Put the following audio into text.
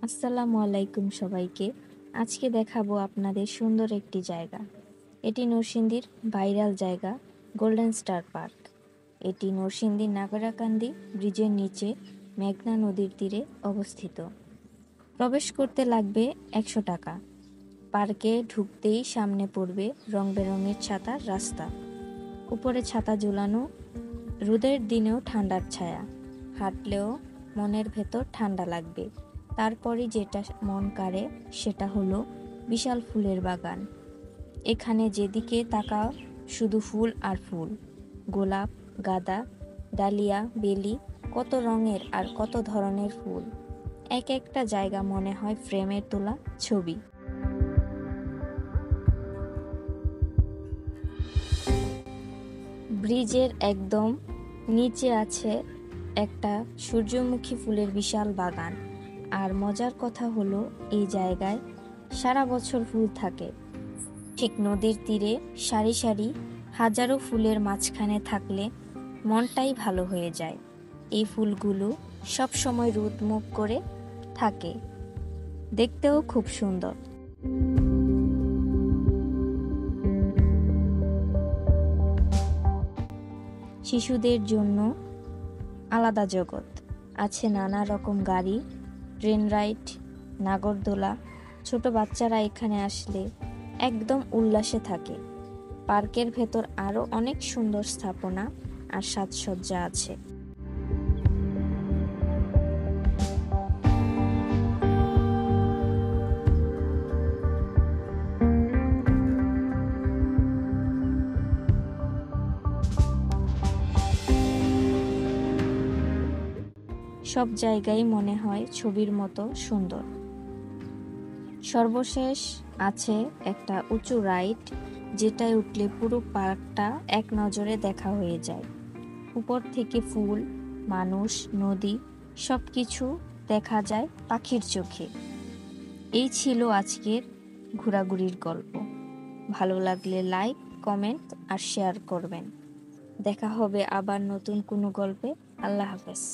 আসসালামু আলাইকুম সবাইকে। আজকে দেখাবো আপনাদের সুন্দর একটি জায়গা। এটি নরসিংদীর ভাইরাল জায়গা গোল্ডেন স্টার পার্ক। এটি নরসিংদীর নাগরাকান্দি ব্রিজের নিচে মেঘনা নদীর তীরে অবস্থিত। প্রবেশ করতে লাগবে ১০০ টাকা। পার্কে ঢুকতেই সামনে পড়বে রং বেরঙের ছাতার রাস্তা। উপরে ছাতা ঝুলানো, রোদের দিনেও ঠান্ডার ছায়া। হাঁটলেও মনের ভেতর ঠান্ডা লাগবে। তারপরে যেটা মন কাড়ে সেটা হলো বিশাল ফুলের বাগান। এখানে যেদিকে তাকাও শুধু ফুল আর ফুল। গোলাপ, গাঁদা, ডালিয়া, বেলি, কত রঙের আর কত ধরনের ফুল। এক একটা জায়গা মনে হয় ফ্রেমে তোলা ছবি। ব্রিজের একদম নিচে আছে একটা সূর্যমুখী ফুলের বিশাল বাগান। আর মজার কথা হলো এই জায়গায় সারা বছর ফুল থাকে। ঠিক নদীর তীরে সারি সারি হাজারো ফুলের মাঝখানে থাকলে মনটাই ভালো হয়ে যায়। এই ফুলগুলো সব সময় রোদমুখ করে থাকে, দেখতেও খুব সুন্দর। শিশুদের জন্য আলাদা জগৎ আছে, নানা রকম গাড়ি, ট্রেন রাইড, নাগরদোলা। ছোট বাচ্চারা এখানে আসলে একদম উল্লাসে থাকে। পার্কের ভেতর আরো অনেক সুন্দর স্থাপনা আর সাজসজ্জা আছে। সব জায়গায় মনে হয় ছবির মতো সুন্দর। সর্বশেষ আছে একটা উঁচু রাইড, যেটায় উঠলে পুরো পার্কটা এক নজরে দেখা হয়ে যায়। উপর থেকে ফুল, মানুষ, নদী সবকিছু দেখা যায় পাখির চোখে। এই ছিল আজকের ঘোরাঘুরির গল্প। ভালো লাগলে লাইক, কমেন্ট আর শেয়ার করবেন। দেখা হবে আবার নতুন কোনো গল্পে। আল্লাহ হাফেজ।